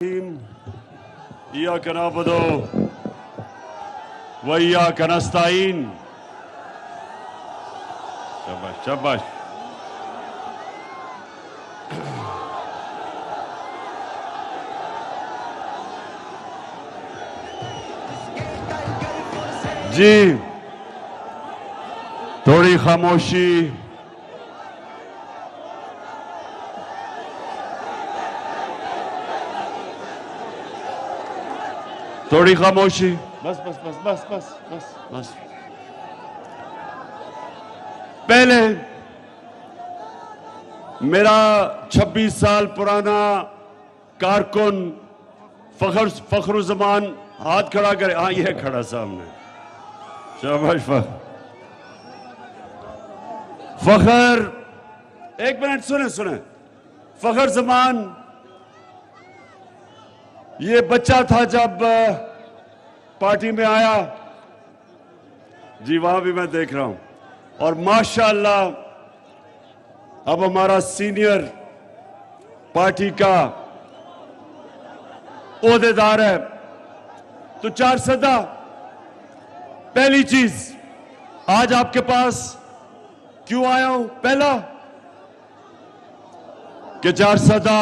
इय्याक नअबुदु व इय्याक नस्तईन। शाबाश शाबाश। जी थोड़ी खामोशी। थोड़ी खामोशी। बस बस बस बस बस बस बस। पहले मेरा 26 साल पुराना कारकुन फखरुज़्ज़मान हाथ खड़ा करे। हाँ ये खड़ा सामने। शाबाश फखर। एक मिनट सुने सुने। फखरुज़्ज़मान ये बच्चा था जब पार्टी में आया। जी वहां भी मैं देख रहा हूं। और माशाअल्लाह अब हमारा सीनियर पार्टी का ओहदेदार है। तो 4 सदा। पहली चीज आज आपके पास क्यों आया हूं? पहला कि 4 सदा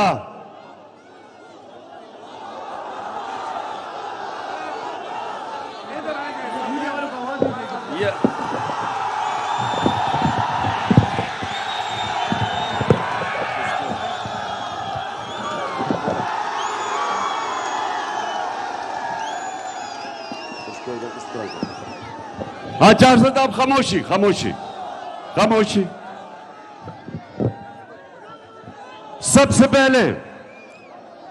हाँ 4 सदा। आप खामोशी खामोशी खामोशी। सबसे पहले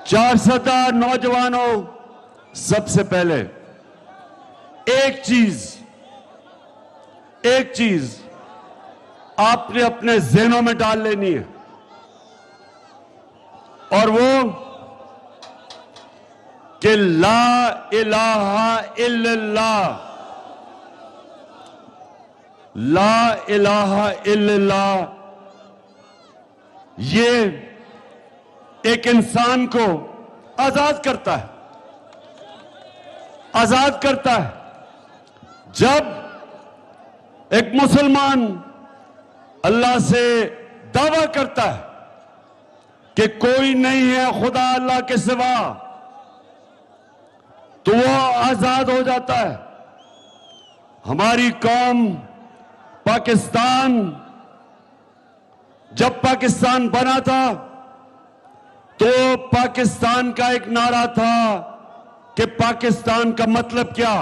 4 सदा नौजवानों, सबसे पहले एक चीज आपने अपने ज़हनों में डाल लेनी है और वो कि ला इलाहा इल्लल्लाह। ला इलाहा इल्लल्लाह ये एक इंसान को आजाद करता है। आजाद करता है। जब एक मुसलमान अल्लाह से दावा करता है कि कोई नहीं है खुदा अल्लाह के सिवा, तो वो आजाद हो जाता है। हमारी कौम पाकिस्तान, जब पाकिस्तान बना था तो पाकिस्तान का एक नारा था कि पाकिस्तान का मतलब क्या?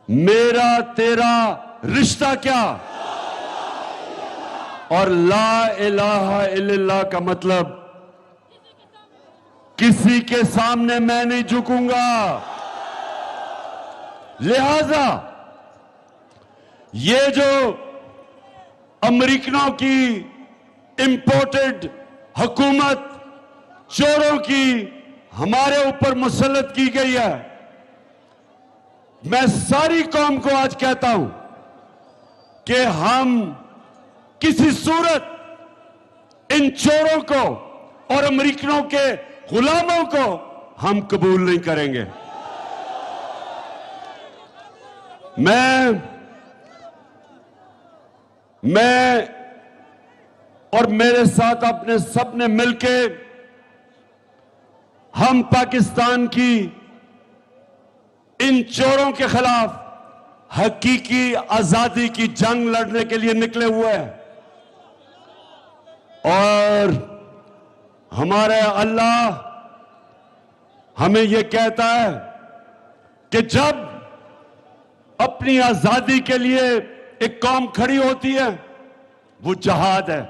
मेरा तेरा रिश्ता क्या? और ला इलाहा इल्लल्लाह का मतलब किसी के सामने मैं नहीं झुकूंगा। लिहाजा ये जो अमेरिकनों की इंपोर्टेड हुकूमत चोरों की हमारे ऊपर मुसल्लत की गई है, मैं सारी कौम को आज कहता हूं कि हम किसी सूरत इन चोरों को और अमेरिकनों के गुलामों को हम कबूल नहीं करेंगे। मैं और मेरे साथ अपने सबने मिलके हम पाकिस्तान की इन चोरों के खिलाफ हकीकी आजादी की जंग लड़ने के लिए निकले हुए हैं। और हमारे अल्लाह हमें यह कहता है कि जब अपनी आजादी के लिए एक कौम खड़ी होती है, वो जहाद है।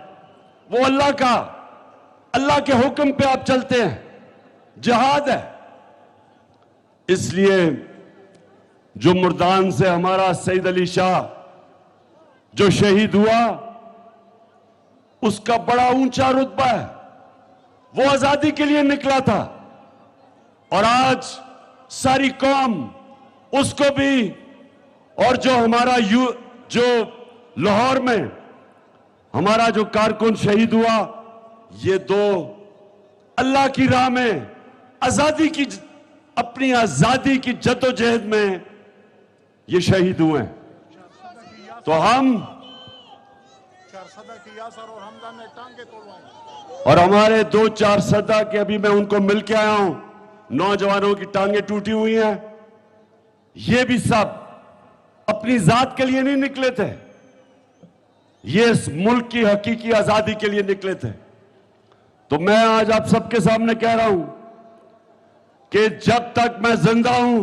वो अल्लाह के हुक्म पे आप चलते हैं, जहाद है। इसलिए जो मुर्दान से हमारा सईद अली शाह जो शहीद हुआ, उसका बड़ा ऊंचा रुतबा है। वो आजादी के लिए निकला था और आज सारी कौम उसको भी, और जो हमारा जो लाहौर में हमारा जो कारकुन शहीद हुआ, ये दो अल्लाह की राह में अपनी आजादी की जद्दोजहद में ये शहीद हुए। तो हम और हमारे 2-4 सदा के अभी मैं उनको मिल के आया हूं, नौजवानों की टांगे टूटी हुई हैं। ये भी सब अपनी जात के लिए नहीं निकले थे, ये इस मुल्क की हकीकी आजादी के लिए निकले थे। तो मैं आज आप सबके सामने कह रहा हूं कि जब तक मैं जिंदा हूं,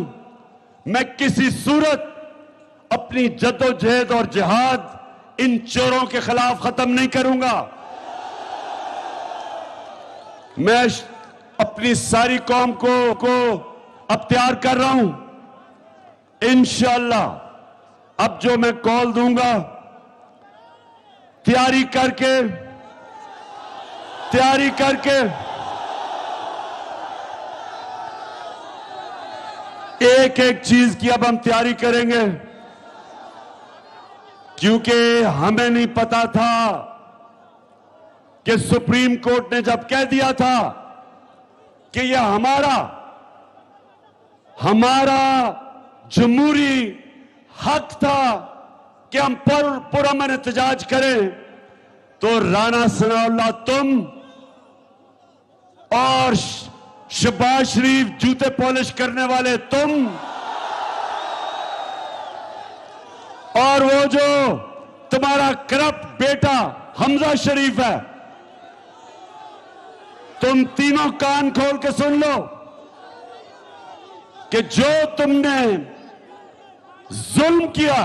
मैं किसी सूरत अपनी जद्दोजहद और जिहाद इन चोरों के खिलाफ खत्म नहीं करूंगा। मैं अपनी सारी कौम को अब तैयार कर रहा हूं। इंशाअल्लाह अब जो मैं कॉल दूंगा, तैयारी करके एक एक चीज की अब हम तैयारी करेंगे, क्योंकि हमें नहीं पता था कि सुप्रीम कोर्ट ने जब कह दिया था कि यह हमारा जमहूरी हक था कि हम पुरअमन एहतजाज करें, तो राना सनाउल्लाह तुम और शहबाज शरीफ जूते पॉलिश करने वाले तुम और वो जो तुम्हारा करप्ट बेटा हमजा शरीफ है, तुम तीनों कान खोल के सुन लो कि जो तुमने जुल्म किया,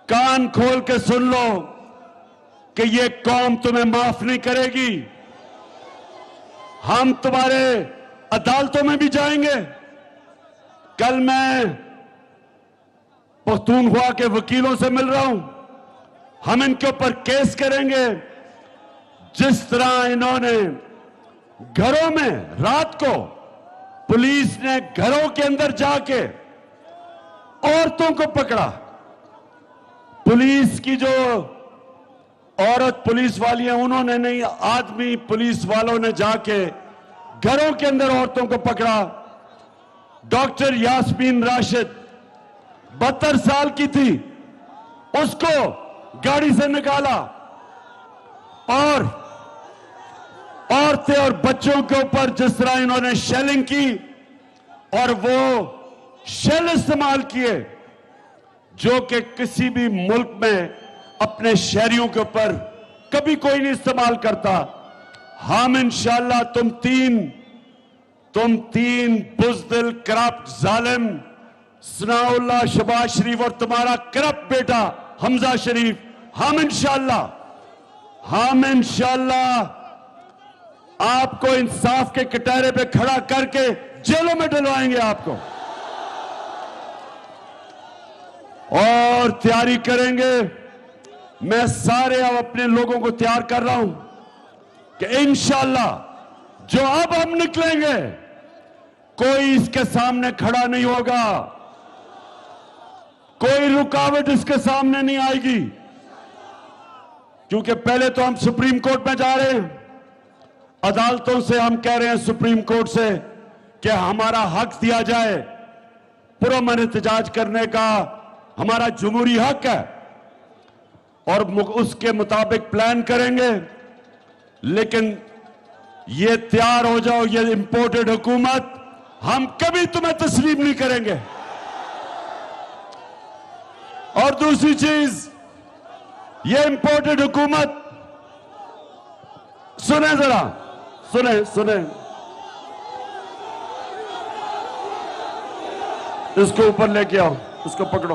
कान खोल के सुन लो कि ये कौम तुम्हें माफ नहीं करेगी। हम तुम्हारे अदालतों में भी जाएंगे। कल मैं पख्तूनख्वा के वकीलों से मिल रहा हूं, हम इनके ऊपर केस करेंगे। जिस तरह इन्होंने घरों में रात को पुलिस ने घरों के अंदर जाके औरतों को पकड़ा, पुलिस की जो औरत पुलिस वाली है उन्होंने नहीं, आदमी पुलिस वालों ने जाके घरों के अंदर औरतों को पकड़ा। डॉक्टर यास्मीन राशिद 72 साल की थी, उसको गाड़ी से निकाला और औरतें और बच्चों के ऊपर जिस तरह इन्होंने शेलिंग की, और वो शेल इस्तेमाल किए जो कि किसी भी मुल्क में अपने शहरियों के ऊपर कभी कोई नहीं इस्तेमाल करता। हम इंशाअल्लाह तुम तीन बुज़दिल करप्ट जालिम सनाउल्लाह, शहबाज शरीफ और तुम्हारा करप्ट बेटा हमजा शरीफ, हम इंशाअल्लाह आपको इंसाफ के कटहरे पे खड़ा करके जेलों में डलवाएंगे आपको, और तैयारी करेंगे। मैं सारे अब अपने लोगों को तैयार कर रहा हूं कि इंशाअल्लाह जो अब हम निकलेंगे, कोई इसके सामने खड़ा नहीं होगा, कोई रुकावट इसके सामने नहीं आएगी। क्योंकि पहले तो हम सुप्रीम कोर्ट में जा रहे हैं, अदालतों से हम कह रहे हैं सुप्रीम कोर्ट से कि हमारा हक दिया जाए, पुरअमन एहतजाज करने का हमारा जमहूरी हक है, और उसके मुताबिक प्लान करेंगे। लेकिन ये तैयार हो जाओ, ये इंपोर्टेड हुकूमत हम कभी तुम्हें तस्लीम नहीं करेंगे। और दूसरी चीज, ये इंपोर्टेड हुकूमत, सुने जरा, सुने इसको ऊपर लेके आओ, इसको पकड़ो,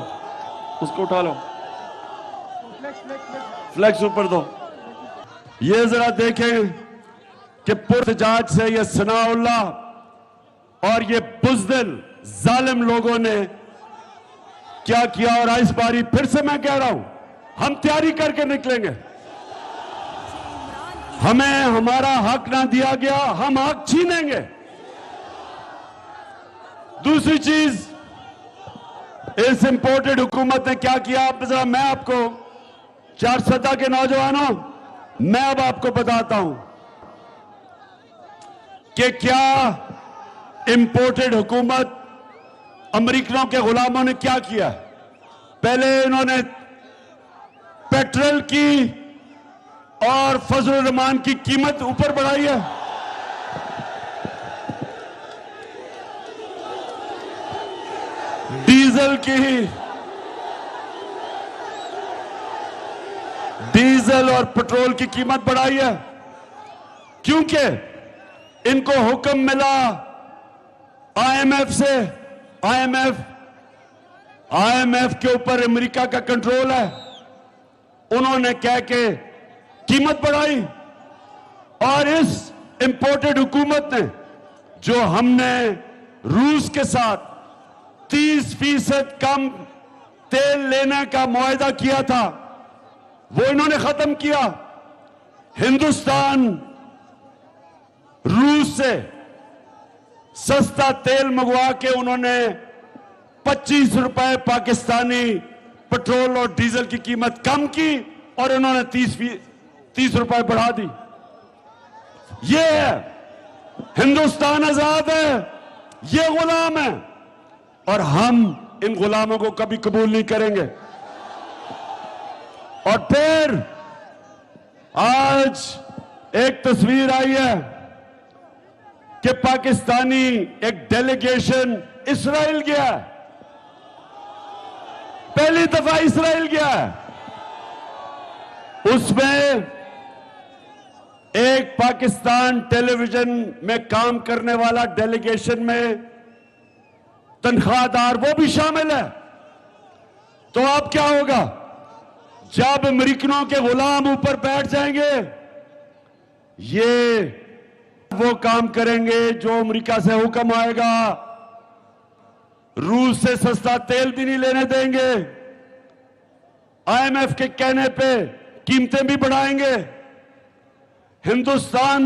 उसको उठा लो, फ्लैक्स ऊपर दो। ये जरा देखें कि पुरअमन से ये सनाउल्लाह और ये बुज़दिल जालिम लोगों ने क्या किया। और इस बारी फिर से मैं कह रहा हूं, हम तैयारी करके निकलेंगे। हमें हमारा हक ना दिया गया, हम हक छीनेंगे। दूसरी चीज, इस इंपोर्टेड हुकूमत ने क्या किया, आप जरा, मैं आपको चारसदा के नौजवानों, मैं अब आपको बताता हूं। कि क्या इंपोर्टेड हुकूमत अमेरिकनों के गुलामों ने क्या किया। पहले इन्होंने पेट्रोल की और फजल रहमान की कीमत ऊपर बढ़ाई है। डीजल और पेट्रोल की कीमत बढ़ाई है, क्योंकि इनको हुक्म मिला आईएमएफ से। आईएमएफ के ऊपर अमेरिका का कंट्रोल है। उन्होंने कह के कीमत बढ़ाई, और इस इंपोर्टेड हुकूमत ने, जो हमने रूस के साथ 30% कम तेल लेने का मुआहदा किया था, वो इन्होंने खत्म किया। हिंदुस्तान रूस से सस्ता तेल मंगवा के उन्होंने 25 रुपए पाकिस्तानी पेट्रोल और डीजल की कीमत कम की, और इन्होंने 30 रुपए बढ़ा दी। ये है हिंदुस्तान आजाद है, ये गुलाम है, और हम इन गुलामों को कभी कबूल नहीं करेंगे। और फिर आज एक तस्वीर आई है कि पाकिस्तानी एक डेलीगेशन इस्राइल गया है। पहली दफा इस्राइल गया है। उसमें एक पाकिस्तान टेलीविजन में काम करने वाला डेलीगेशन में तनख्वाहदार वो भी शामिल है। तो अब क्या होगा जब अमेरिकनों के गुलाम ऊपर बैठ जाएंगे? ये वो काम करेंगे जो अमेरिका से हुक्म आएगा। रूस से सस्ता तेल भी नहीं लेने देंगे। आईएमएफ के कहने पे कीमतें भी बढ़ाएंगे। हिंदुस्तान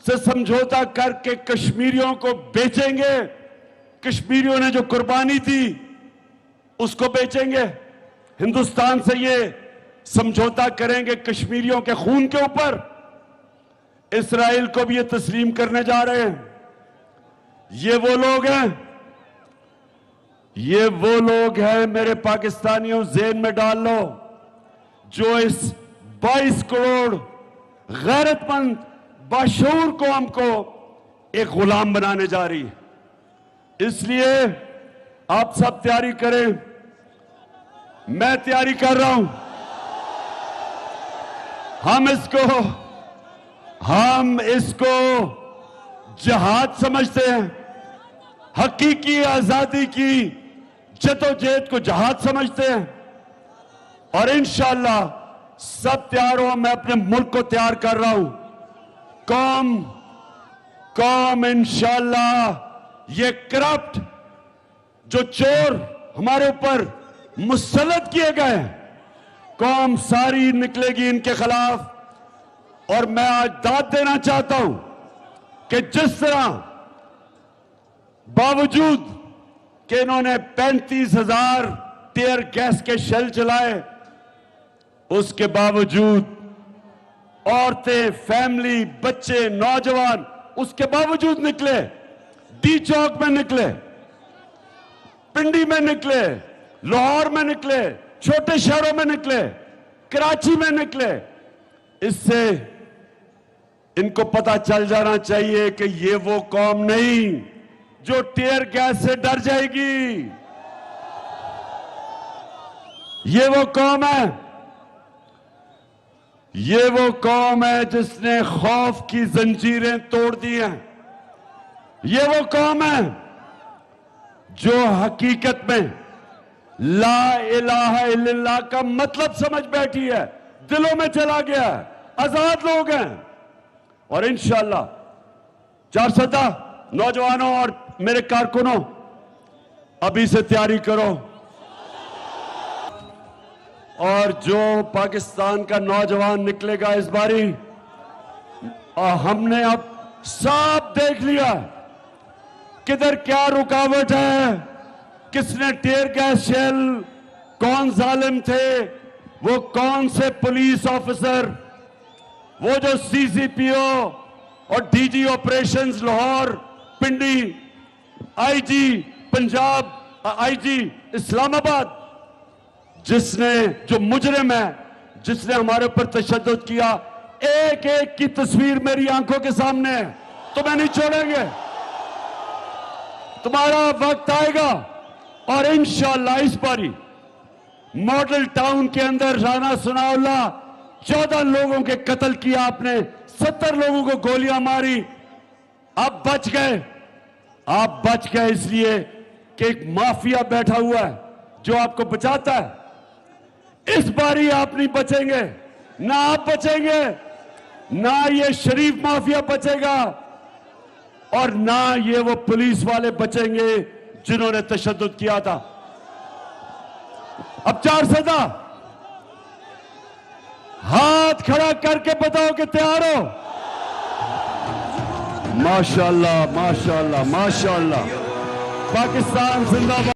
से समझौता करके कश्मीरियों को बेचेंगे। कश्मीरियों ने जो कुर्बानी दी उसको बेचेंगे। हिंदुस्तान से ये समझौता करेंगे कश्मीरियों के खून के ऊपर। इस्राइल को भी ये तस्लीम करने जा रहे हैं। ये वो लोग हैं, ये वो लोग हैं, मेरे पाकिस्तानियों ज़हन में डाल लो, जो इस 22 करोड़ गैरतमंद बाशऊर कौम को एक गुलाम बनाने जा रही है। इसलिए आप सब तैयारी करें, मैं तैयारी कर रहा हूं। हम इसको जहाद समझते हैं। हकीकी आजादी की जदोजहद को जहाद समझते हैं। और इंशाअल्लाह सब तैयार हो, मैं अपने मुल्क को तैयार कर रहा हूं। कौम इंशाअल्लाह ये करप्ट जो चोर हमारे ऊपर मुसल्लत किए गए हैं, कौम सारी निकलेगी इनके खिलाफ। और मैं आज दाद देना चाहता हूं कि जिस तरह बावजूद कि इन्होंने 35,000 टीयर गैस के शेल चलाए, उसके बावजूद औरतें, फैमिली, बच्चे, नौजवान उसके बावजूद निकले। डी चौक में निकले, पिंडी में निकले, लाहौर में निकले, छोटे शहरों में निकले, कराची में निकले। इससे इनको पता चल जाना चाहिए कि ये वो कौम नहीं जो टीयर गैस से डर जाएगी। ये वो कौम है, ये वो कौम है जिसने खौफ की जंजीरें तोड़ दी हैं। ये वो कौम है जो हकीकत में ला इलाहा इल्लल्लाह का मतलब समझ बैठी है, दिलों में चला गया है, आजाद लोग हैं। और इंशाअल्लाह 400 नौजवानों और मेरे कारकुनों, अभी से तैयारी करो। और जो पाकिस्तान का नौजवान निकलेगा इस बारी, हमने अब सब देख लिया किधर क्या रुकावट है, किसने टीयर गैस शेल, कौन जालिम थे, वो कौन से पुलिस ऑफिसर, वो जो सीसीपीओ और डीजी ऑपरेशंस लाहौर पिंडी, आईजी पंजाब, आईजी इस्लामाबाद, जिसने जो मुजरिम है, जिसने हमारे ऊपर तशद्दुद किया, एक एक की तस्वीर मेरी आंखों के सामने है। तुम्हें नहीं छोड़ेंगे, तुम्हारा वक्त आएगा। और इंशाअल्लाह इस बारी मॉडल टाउन के अंदर राना सनाउल्लाह 14 लोगों के कत्ल किया आपने, 70 लोगों को गोलियां मारी, आप बच गए। आप बच गए इसलिए कि एक माफिया बैठा हुआ है जो आपको बचाता है। इस बारी आप नहीं बचेंगे, ना आप बचेंगे, ना ये शरीफ माफिया बचेगा, और ना ये वो पुलिस वाले बचेंगे जिन्होंने तशद्दुद किया था। अब 4 सदा हाथ खड़ा करके बताओ कि तैयार हो। माशाअल्लाह, माशाअल्लाह, माशाअल्लाह। पाकिस्तान जिंदाबाद।